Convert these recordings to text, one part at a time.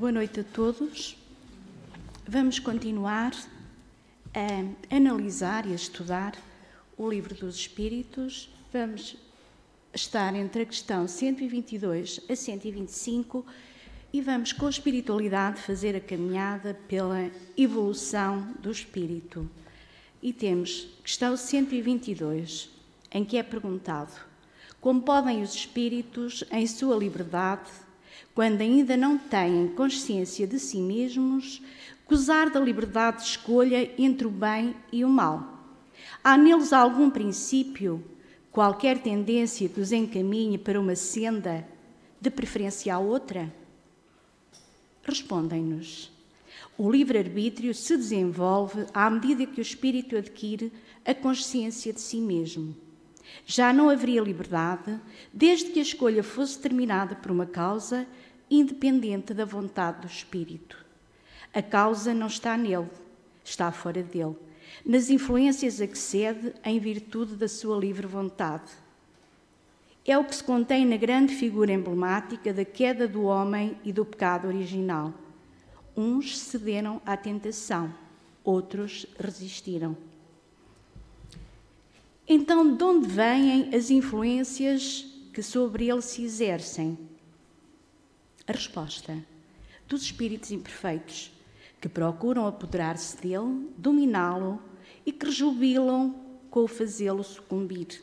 Boa noite a todos. Vamos continuar a analisar e a estudar o Livro dos Espíritos. Vamos estar entre a questão 122 a 125 e vamos, com a espiritualidade, fazer a caminhada pela evolução do espírito. E temos questão 122, em que é perguntado: como podem os espíritos, em sua liberdade, quando ainda não têm consciência de si mesmos, gozar da liberdade de escolha entre o bem e o mal? Há neles algum princípio, qualquer tendência que os encaminhe para uma senda, de preferência à outra? Respondem-nos: o livre-arbítrio se desenvolve à medida que o espírito adquire a consciência de si mesmo. Já não haveria liberdade desde que a escolha fosse determinada por uma causa independente da vontade do espírito. A causa não está nele, está fora dele, nas influências a que cede em virtude da sua livre vontade. É o que se contém na grande figura emblemática da queda do homem e do pecado original. Uns cederam à tentação, outros resistiram. Então, de onde vêm as influências que sobre ele se exercem? A resposta: dos espíritos imperfeitos, que procuram apoderar-se dele, dominá-lo e que rejubilam com o fazê-lo sucumbir.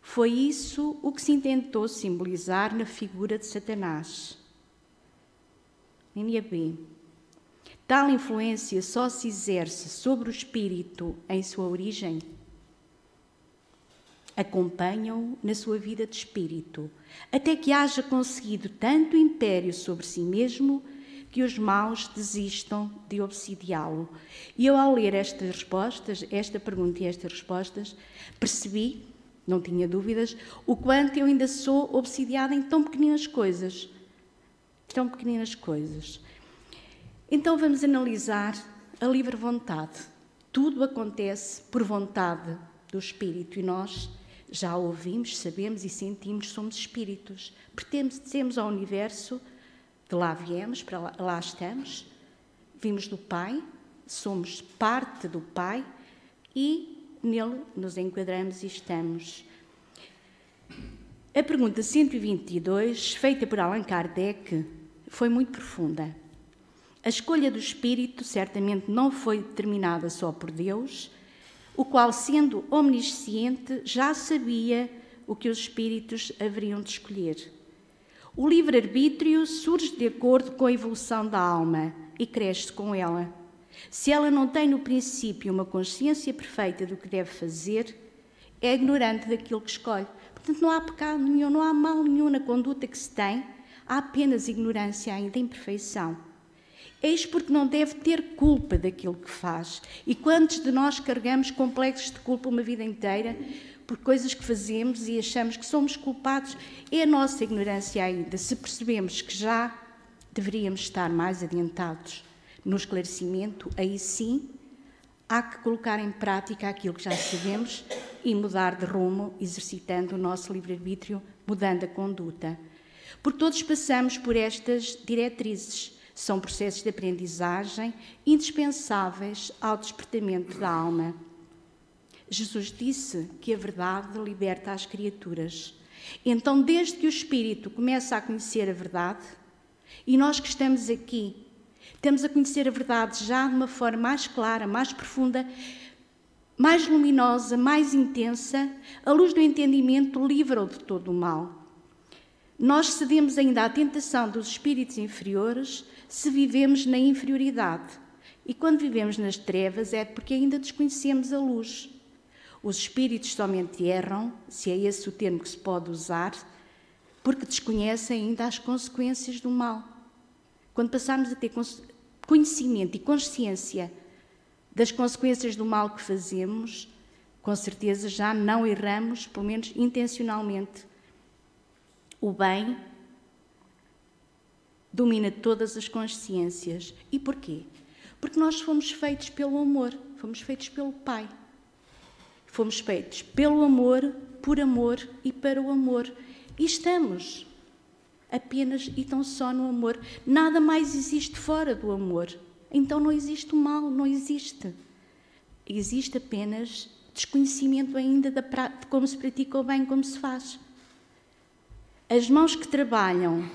Foi isso o que se intentou simbolizar na figura de Satanás. Linha B. Tal influência só se exerce sobre o espírito em sua origem? Acompanham-o na sua vida de espírito, até que haja conseguido tanto império sobre si mesmo que os maus desistam de obsidiá-lo. E eu, ao ler estas respostas, esta pergunta e estas respostas, percebi, não tinha dúvidas, o quanto eu ainda sou obsidiada em tão pequeninas coisas. Tão pequeninas coisas. Então vamos analisar a livre vontade. Tudo acontece por vontade do espírito e nós já ouvimos, sabemos e sentimos, somos espíritos. Pertencemos ao universo, de lá viemos, para lá estamos, vimos do Pai, somos parte do Pai e nele nos enquadramos e estamos. A pergunta 122, feita por Allan Kardec, foi muito profunda. A escolha do espírito certamente não foi determinada só por Deus, o qual, sendo omnisciente, já sabia o que os espíritos haveriam de escolher. O livre-arbítrio surge de acordo com a evolução da alma e cresce com ela. Se ela não tem no princípio uma consciência perfeita do que deve fazer, é ignorante daquilo que escolhe. Portanto, não há pecado nenhum, não há mal nenhum na conduta que se tem, há apenas ignorância ainda, imperfeição. Eis porque não deve ter culpa daquilo que faz. E quantos de nós carregamos complexos de culpa uma vida inteira por coisas que fazemos e achamos que somos culpados? É a nossa ignorância ainda. Se percebemos que já deveríamos estar mais adiantados no esclarecimento, aí sim há que colocar em prática aquilo que já sabemos e mudar de rumo, exercitando o nosso livre-arbítrio, mudando a conduta. Porque todos passamos por estas diretrizes. São processos de aprendizagem indispensáveis ao despertamento da alma. Jesus disse que a verdade liberta as criaturas. Então, desde que o espírito começa a conhecer a verdade, e nós que estamos aqui, estamos a conhecer a verdade já de uma forma mais clara, mais profunda, mais luminosa, mais intensa, a luz do entendimento livra-o de todo o mal. Nós cedemos ainda à tentação dos espíritos inferiores se vivemos na inferioridade. E quando vivemos nas trevas é porque ainda desconhecemos a luz. Os espíritos somente erram, se é esse o termo que se pode usar, porque desconhecem ainda as consequências do mal. Quando passarmos a ter conhecimento e consciência das consequências do mal que fazemos, com certeza já não erramos, pelo menos intencionalmente. O bem domina todas as consciências. E porquê? Porque nós fomos feitos pelo amor, fomos feitos pelo Pai. Fomos feitos pelo amor, por amor e para o amor. E estamos apenas e tão só no amor. Nada mais existe fora do amor. Então não existe o mal, não existe. Existe apenas desconhecimento ainda de como se pratica o bem, como se faz. As mãos que trabalham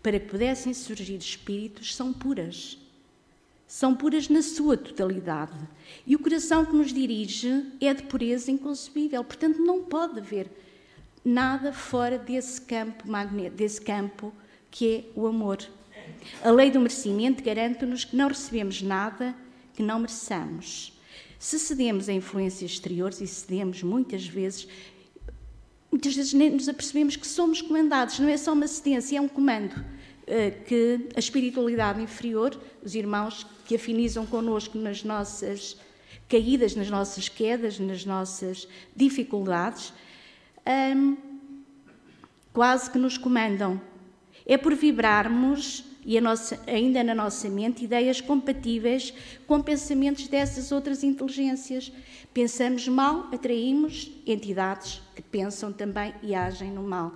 para que pudessem surgir espíritos são puras. São puras na sua totalidade. E o coração que nos dirige é de pureza inconcebível. Portanto, não pode haver nada fora desse campo que é o amor. A lei do merecimento garante-nos que não recebemos nada que não mereçamos. Se cedemos a influências exteriores, e cedemos muitas vezes nem nos apercebemos que somos comandados. Não é só uma cedência, é um comando que a espiritualidade inferior, os irmãos que afinizam connosco nas nossas caídas, nas nossas quedas, nas nossas dificuldades, quase que nos comandam. É por vibrarmos, e ainda na nossa mente, ideias compatíveis com pensamentos dessas outras inteligências. Pensamos mal, atraímos entidades que pensam também e agem no mal.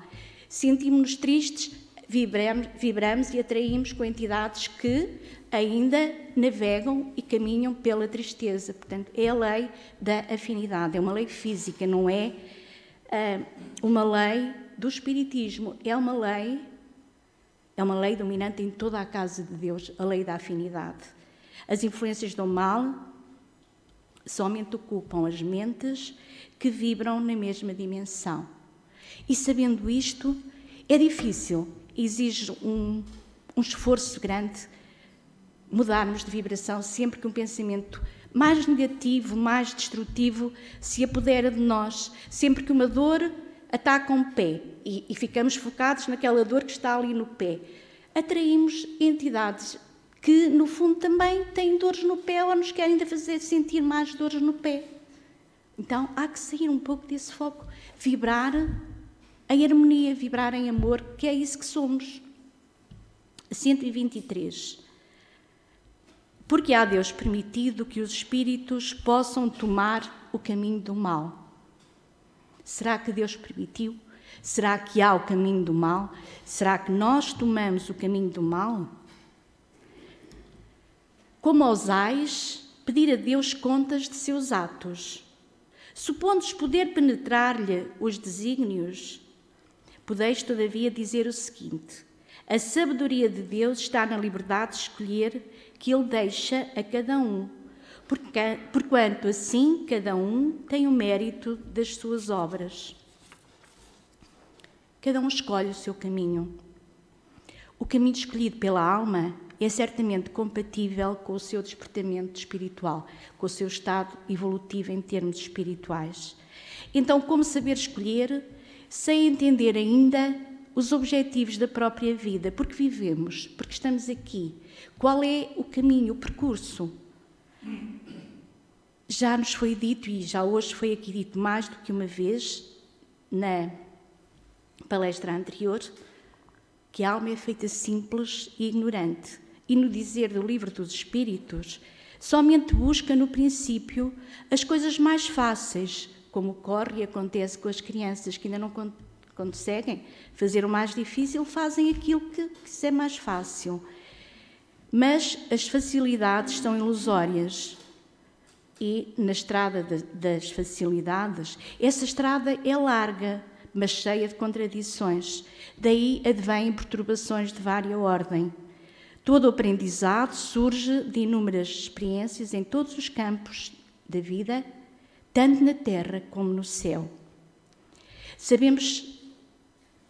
Sentimos-nos tristes, vibramos e atraímos com entidades que ainda navegam e caminham pela tristeza. Portanto, é a lei da afinidade, é uma lei física, não é uma lei do espiritismo, é uma lei dominante em toda a casa de Deus, a lei da afinidade. As influências do mal somente ocupam as mentes que vibram na mesma dimensão. E sabendo isto, é difícil, exige um esforço grande mudarmos de vibração sempre que um pensamento mais negativo, mais destrutivo se apodera de nós, sempre que uma dor ataca um pé e ficamos focados naquela dor que está ali no pé. Atraímos entidades que, no fundo, também têm dores no pé ou nos querem fazer sentir mais dores no pé. Então, há que sair um pouco desse foco, vibrar em harmonia, vibrar em amor, que é isso que somos. 123. Porque há Deus permitido que os espíritos possam tomar o caminho do mal. Será que Deus permitiu? Será que há o caminho do mal? Será que nós tomamos o caminho do mal? Como ousais pedir a Deus contas de seus atos? Supondes poder penetrar-lhe os desígnios? Podeis, todavia, dizer o seguinte: a sabedoria de Deus está na liberdade de escolher que Ele deixa a cada um, porquanto assim cada um tem o mérito das suas obras. Cada um escolhe o seu caminho. O caminho escolhido pela alma é certamente compatível com o seu despertamento espiritual, com o seu estado evolutivo em termos espirituais. Então, como saber escolher sem entender ainda os objetivos da própria vida? Porque vivemos, porque estamos aqui. Qual é o caminho, o percurso? Já nos foi dito, e já hoje foi aqui dito mais do que uma vez, na palestra anterior, que a alma é feita simples e ignorante. E no dizer do Livro dos Espíritos, somente busca no princípio as coisas mais fáceis, como ocorre e acontece com as crianças que ainda não conseguem fazer o mais difícil, fazem aquilo que é mais fácil. Mas as facilidades são ilusórias. E na estrada das facilidades, essa estrada é larga, mas cheia de contradições. Daí advêm perturbações de vária ordem. Todo o aprendizado surge de inúmeras experiências em todos os campos da vida, tanto na terra como no céu. Sabemos,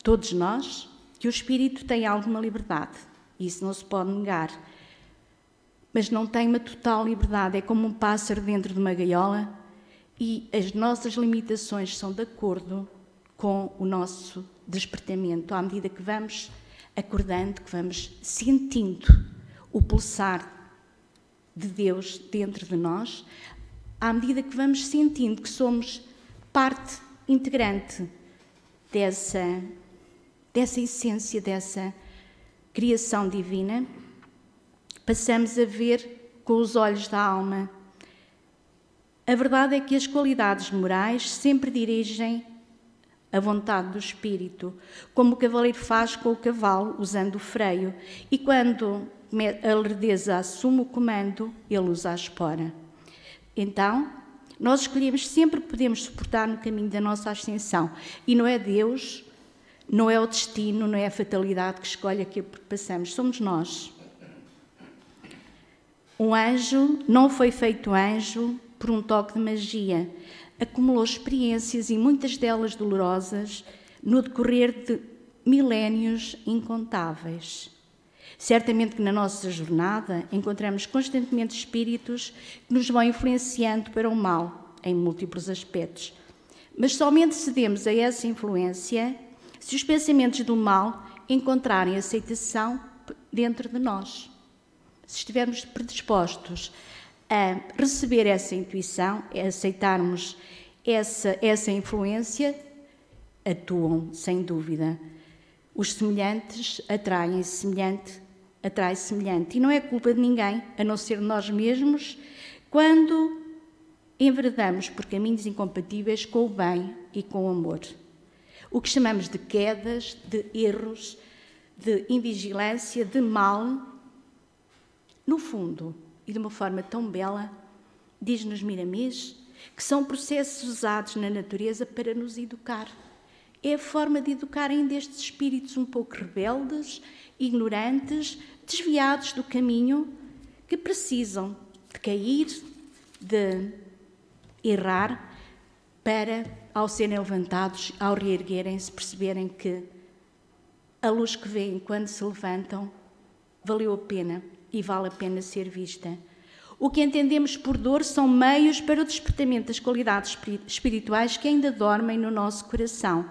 todos nós, que o espírito tem alguma liberdade. Isso não se pode negar. Mas não tem uma total liberdade. É como um pássaro dentro de uma gaiola e as nossas limitações são de acordo com o nosso despertamento. À medida que vamos acordando, que vamos sentindo o pulsar de Deus dentro de nós, à medida que vamos sentindo que somos parte integrante dessa essência, dessa criação divina, passamos a ver com os olhos da alma. A verdade é que as qualidades morais sempre dirigem a vontade do Espírito, como o cavaleiro faz com o cavalo, usando o freio, e quando a lerdeza assume o comando, ele usa a espora. Então, nós escolhemos sempre o que podemos suportar no caminho da nossa ascensão, e não é Deus, não é o destino, não é a fatalidade que escolhe aquilo que passamos, somos nós. Um anjo não foi feito anjo por um toque de magia, acumulou experiências e muitas delas dolorosas no decorrer de milénios incontáveis. Certamente que na nossa jornada encontramos constantemente espíritos que nos vão influenciando para o mal, em múltiplos aspectos. Mas somente cedemos a essa influência se os pensamentos do mal encontrarem aceitação dentro de nós. Se estivermos predispostos a receber essa intuição, a aceitarmos essa influência, atuam, sem dúvida. Os semelhantes atraem semelhante, atrai semelhante. E não é culpa de ninguém, a não ser de nós mesmos, quando enveredamos por caminhos incompatíveis com o bem e com o amor. O que chamamos de quedas, de erros, de invigilância, de mal, no fundo, e de uma forma tão bela, diz-nos Miramês, que são processos usados na natureza para nos educar. É a forma de educar ainda estes espíritos um pouco rebeldes, ignorantes, desviados do caminho, que precisam de cair, de errar, para, ao serem levantados, ao reerguerem-se, perceberem que a luz que vêem quando se levantam valeu a pena e vale a pena ser vista. O que entendemos por dor são meios para o despertamento das qualidades espirituais que ainda dormem no nosso coração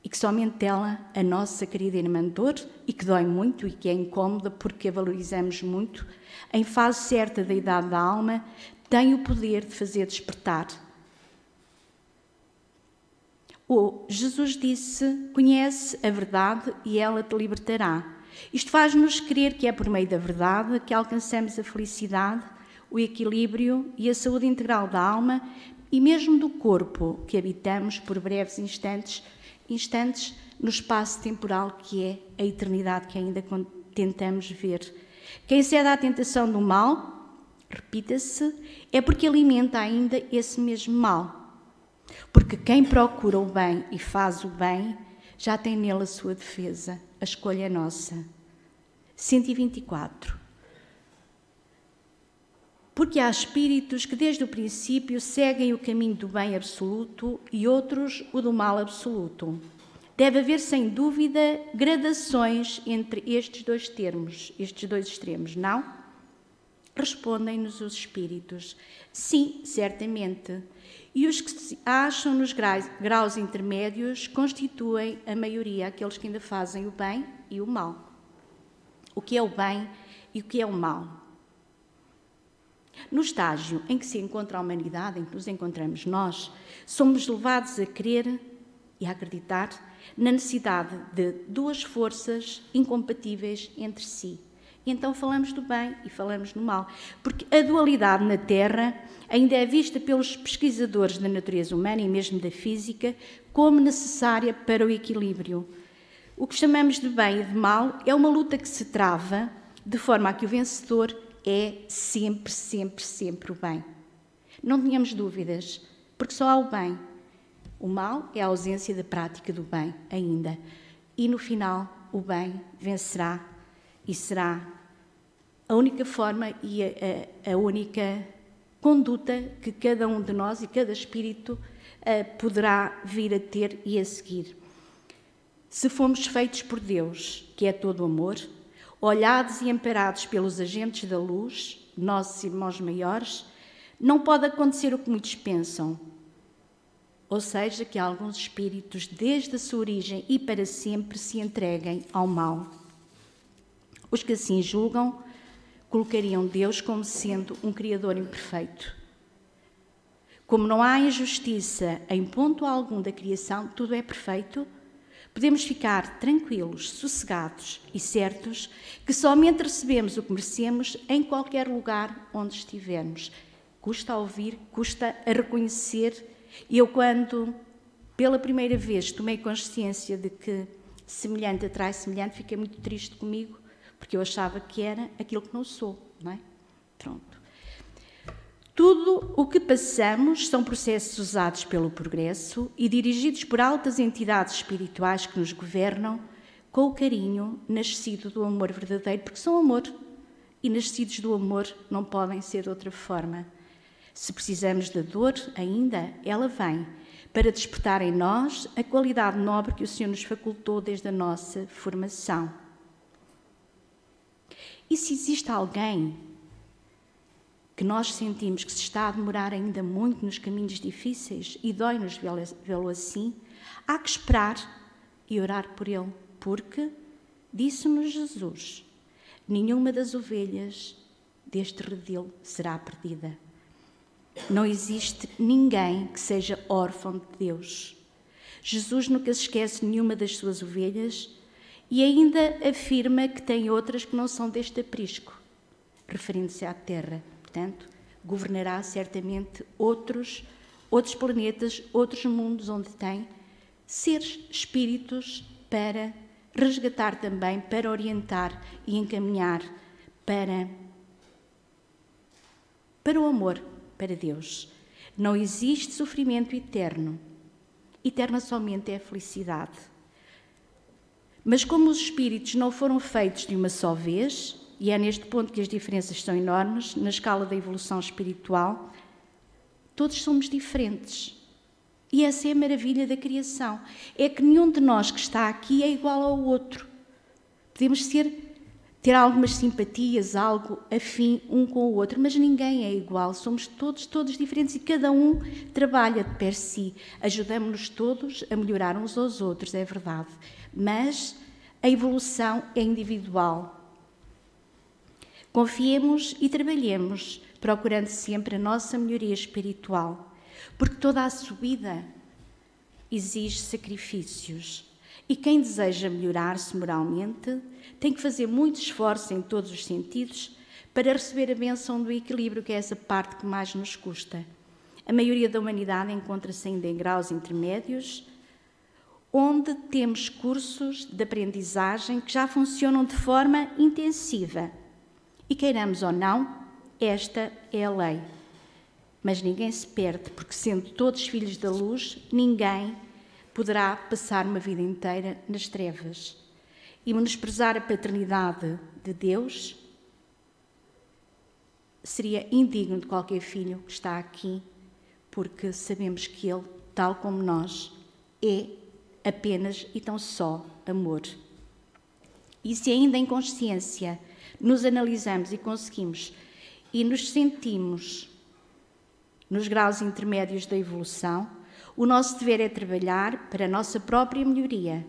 e que somente ela, a nossa querida irmã dor, e que dói muito e que é incómoda porque a valorizamos muito, em fase certa da idade da alma, tem o poder de fazer despertar. Jesus disse: conhece a verdade e ela te libertará. Isto faz-nos crer que é por meio da verdade que alcançamos a felicidade, o equilíbrio e a saúde integral da alma e mesmo do corpo que habitamos por breves instantes no espaço temporal que é a eternidade que ainda tentamos ver. Quem cede à tentação do mal, repita-se, é porque alimenta ainda esse mesmo mal. Porque quem procura o bem e faz o bem, já tem nele a sua defesa. A escolha é nossa. 124. Porque há espíritos que desde o princípio seguem o caminho do bem absoluto e outros o do mal absoluto. Deve haver, sem dúvida, gradações entre estes dois termos, estes dois extremos, não? Respondem-nos os espíritos. Sim, certamente. E os que se acham nos graus intermédios constituem a maioria, aqueles que ainda fazem o bem e o mal. O que é o bem e o que é o mal? No estágio em que se encontra a humanidade, em que nos encontramos nós, somos levados a crer e a acreditar na necessidade de duas forças incompatíveis entre si. E então falamos do bem e falamos do mal, porque a dualidade na Terra ainda é vista pelos pesquisadores da natureza humana e mesmo da física como necessária para o equilíbrio. O que chamamos de bem e de mal é uma luta que se trava de forma a que o vencedor é sempre, sempre, sempre o bem. Não tenhamos dúvidas, porque só há o bem. O mal é a ausência da prática do bem ainda. E no final o bem vencerá e será a única forma e a única conduta que cada um de nós e cada espírito poderá vir a ter e a seguir. Se fomos feitos por Deus, que é todo amor, olhados e amparados pelos agentes da luz, nossos irmãos maiores, não pode acontecer o que muitos pensam, ou seja, que alguns espíritos, desde a sua origem e para sempre, se entreguem ao mal. Os que assim julgam colocariam Deus como sendo um Criador imperfeito. Como não há injustiça em ponto algum da criação, tudo é perfeito, podemos ficar tranquilos, sossegados e certos que somente recebemos o que merecemos em qualquer lugar onde estivermos. Custa a ouvir, custa a reconhecer. Eu, quando pela primeira vez tomei consciência de que semelhante atrai semelhante, fiquei muito triste comigo, porque eu achava que era aquilo que não sou, não é? Pronto. Tudo o que passamos são processos usados pelo progresso e dirigidos por altas entidades espirituais que nos governam com o carinho nascido do amor verdadeiro, porque são amor, e nascidos do amor não podem ser de outra forma. Se precisamos da dor ainda, ela vem para despertar em nós a qualidade nobre que o Senhor nos facultou desde a nossa formação. E se existe alguém que nós sentimos que se está a demorar ainda muito nos caminhos difíceis e dói-nos vê-lo assim, há que esperar e orar por ele, porque disse-nos Jesus: nenhuma das ovelhas deste redil será perdida. Não existe ninguém que seja órfão de Deus. Jesus nunca se esquece de nenhuma das suas ovelhas e ainda afirma que tem outras que não são deste aprisco, referindo-se à Terra. Portanto, governará certamente outros planetas, outros mundos onde tem seres, espíritos para resgatar também, para orientar e encaminhar para o amor, para Deus. Não existe sofrimento eterno. Eterna somente é a felicidade. Mas como os espíritos não foram feitos de uma só vez, e é neste ponto que as diferenças são enormes, na escala da evolução espiritual, todos somos diferentes. E essa é a maravilha da criação. É que nenhum de nós que está aqui é igual ao outro. Podemos ter algumas simpatias, algo afim um com o outro, mas ninguém é igual, somos todos diferentes e cada um trabalha de per si. Ajudamos-nos todos a melhorar uns aos outros, é verdade, mas a evolução é individual. Confiemos e trabalhemos, procurando sempre a nossa melhoria espiritual, porque toda a subida exige sacrifícios. E quem deseja melhorar-se moralmente tem que fazer muito esforço em todos os sentidos para receber a bênção do equilíbrio, que é essa parte que mais nos custa. A maioria da humanidade encontra-se ainda em graus intermédios, onde temos cursos de aprendizagem que já funcionam de forma intensiva. E queiramos ou não, esta é a lei. Mas ninguém se perde, porque sendo todos filhos da luz, ninguém poderá passar uma vida inteira nas trevas. E menosprezar a paternidade de Deus seria indigno de qualquer filho que está aqui, porque sabemos que Ele, tal como nós, é apenas e tão só amor. E se ainda em consciência nos analisamos e conseguimos e nos sentimos nos graus intermédios da evolução, o nosso dever é trabalhar para a nossa própria melhoria.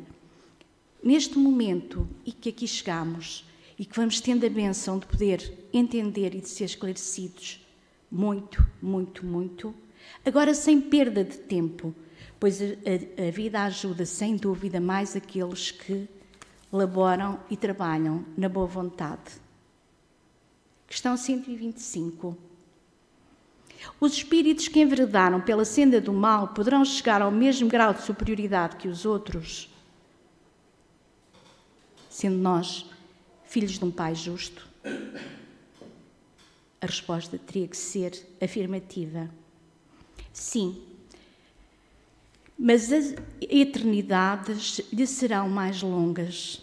Neste momento e que aqui chegamos e que vamos tendo a bênção de poder entender e de ser esclarecidos muito, muito, muito, agora sem perda de tempo, pois a vida ajuda sem dúvida mais aqueles que laboram e trabalham na boa vontade. Questão 125. Os espíritos que enveredaram pela senda do mal poderão chegar ao mesmo grau de superioridade que os outros? Sendo nós filhos de um Pai justo? A resposta teria que ser afirmativa. Sim, mas as eternidades lhe serão mais longas.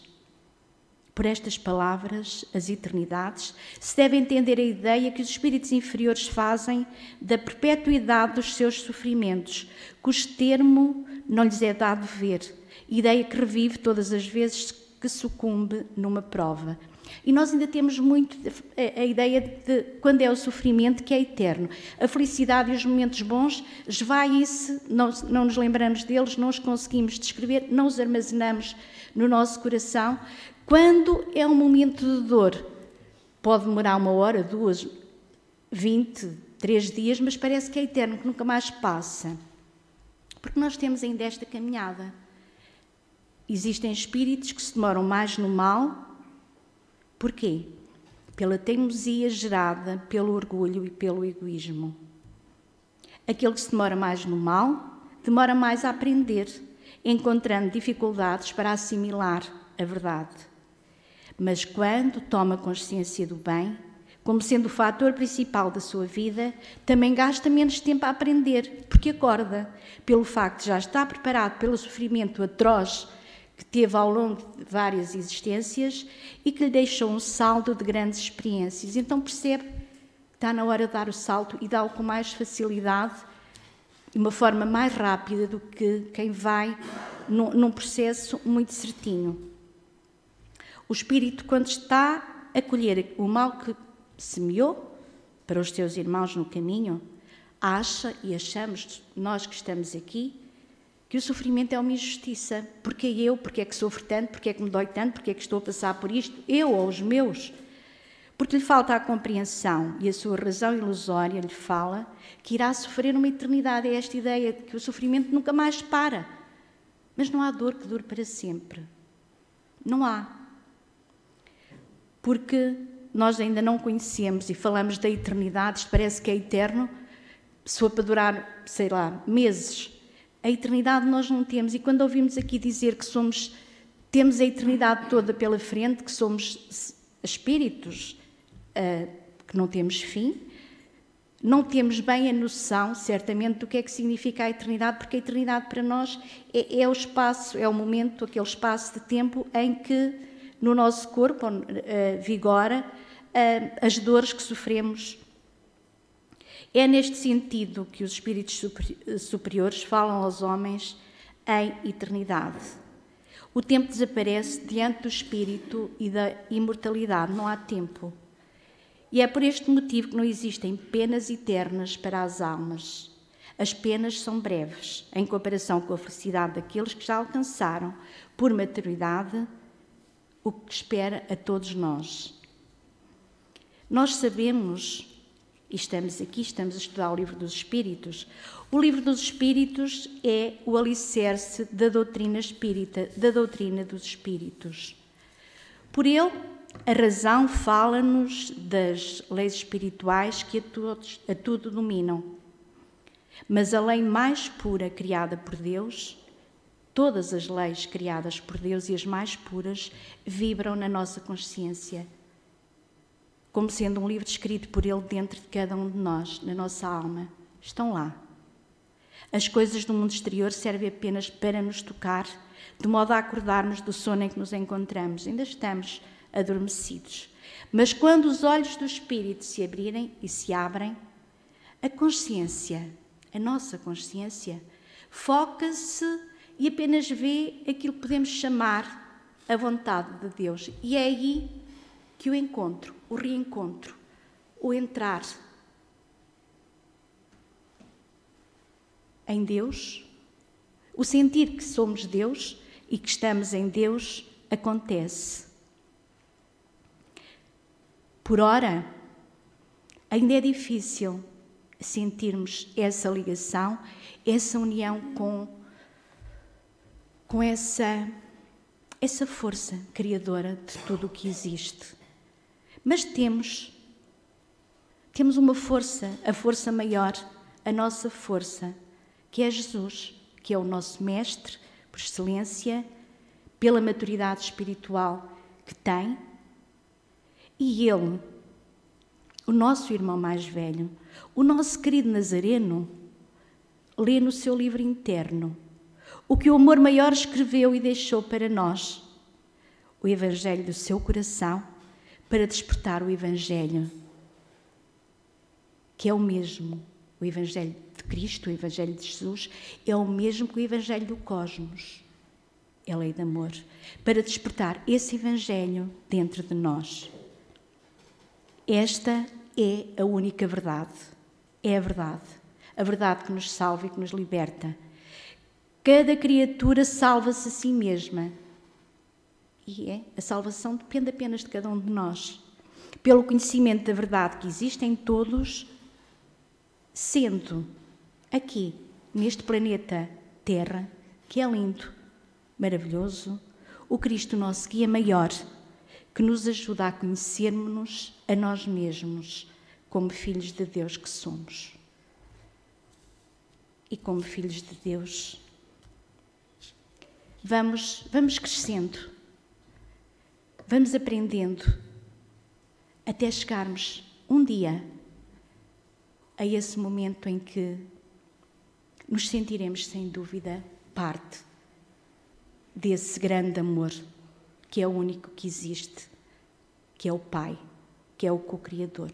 Por estas palavras, as eternidades, se deve entender a ideia que os espíritos inferiores fazem da perpetuidade dos seus sofrimentos, cujo termo não lhes é dado ver, ideia que revive todas as vezes que sucumbe numa prova. E nós ainda temos muito a ideia de quando é o sofrimento que é eterno. A felicidade e os momentos bons esvaem-se, não nos lembramos deles, não os conseguimos descrever, não os armazenamos no nosso coração. Quando é um momento de dor, pode demorar 1 hora, 2, 20, 3 dias, mas parece que é eterno, que nunca mais passa. Porque nós temos ainda esta caminhada. Existem espíritos que se demoram mais no mal. Porquê? Pela teimosia gerada pelo orgulho e pelo egoísmo. Aquele que se demora mais no mal demora mais a aprender, encontrando dificuldades para assimilar a verdade. Mas quando toma consciência do bem, como sendo o fator principal da sua vida, também gasta menos tempo a aprender, porque acorda, pelo facto de já estar preparado pelo sofrimento atroz que teve ao longo de várias existências e que lhe deixou um saldo de grandes experiências. Então percebe que está na hora de dar o salto e dá-lo com mais facilidade, de uma forma mais rápida do que quem vai num processo muito certinho. O espírito, quando está a colher o mal que semeou para os teus irmãos no caminho, acha e achamos, nós que estamos aqui, que o sofrimento é uma injustiça. Porque eu? Porque é que sofro tanto? Porque é que me dói tanto? Porque é que estou a passar por isto? Eu ou os meus? Porque lhe falta a compreensão e a sua razão ilusória lhe fala que irá sofrer uma eternidade. É esta ideia de que o sofrimento nunca mais para. Mas não há dor que dure para sempre. Não há. Porque nós ainda não conhecemos e falamos da eternidade, isto parece que é eterno, se for para durar, sei lá, meses. A eternidade nós não temos. E quando ouvimos aqui dizer que temos a eternidade toda pela frente, que somos espíritos, que não temos fim, não temos bem a noção, certamente, do que é que significa a eternidade, porque a eternidade para nós é o espaço, é o momento, aquele espaço de tempo em que no nosso corpo vigora as dores que sofremos. É neste sentido que os espíritos superiores falam aos homens em eternidade. O tempo desaparece diante do espírito e da imortalidade, não há tempo. E é por este motivo que não existem penas eternas para as almas. As penas são breves, em comparação com a felicidade daqueles que já alcançaram, por maturidade, o que espera a todos nós. Nós sabemos, e estamos aqui, estamos a estudar o Livro dos Espíritos. O Livro dos Espíritos é o alicerce da doutrina espírita, da doutrina dos Espíritos. Por ele, a razão fala-nos das leis espirituais que a tudo dominam. Mas a lei mais pura criada por Deus, todas as leis criadas por Deus e as mais puras, vibram na nossa consciência, como sendo um livro escrito por Ele dentro de cada um de nós, na nossa alma. Estão lá. As coisas do mundo exterior servem apenas para nos tocar, de modo a acordarmos do sono em que nos encontramos. Ainda estamos adormecidos. Mas quando os olhos do Espírito se abrirem e se abrem, a consciência, a nossa consciência, foca-se e apenas vê aquilo que podemos chamar a vontade de Deus. E é aí que o encontro, o reencontro, o entrar em Deus, o sentir que somos Deus e que estamos em Deus, acontece. Por ora, ainda é difícil sentirmos essa ligação, essa união com essa força criadora de tudo o que existe. Mas temos uma força, a força maior, a nossa força, que é Jesus, que é o nosso mestre, por excelência, pela maturidade espiritual que tem. E ele, o nosso irmão mais velho, o nosso querido Nazareno, lê no seu livro interno o que o amor maior escreveu e deixou para nós, o Evangelho do seu coração, para despertar o Evangelho, que é o mesmo, o Evangelho de Cristo, o Evangelho de Jesus, é o mesmo que o Evangelho do cosmos, é a lei de amor, para despertar esse Evangelho dentro de nós. Esta é a única verdade, é a verdade que nos salva e que nos liberta. Cada criatura salva-se a si mesma. E a salvação depende apenas de cada um de nós. Pelo conhecimento da verdade que existe em todos, sendo aqui, neste planeta Terra, que é lindo, maravilhoso, o Cristo, nosso guia maior, que nos ajuda a conhecermos-nos a nós mesmos, como filhos de Deus que somos. e como filhos de Deus. Vamos crescendo, vamos aprendendo, até chegarmos um dia a esse momento em que nos sentiremos, sem dúvida, parte desse grande amor, que é o único que existe, que é o Pai, que é o co-criador.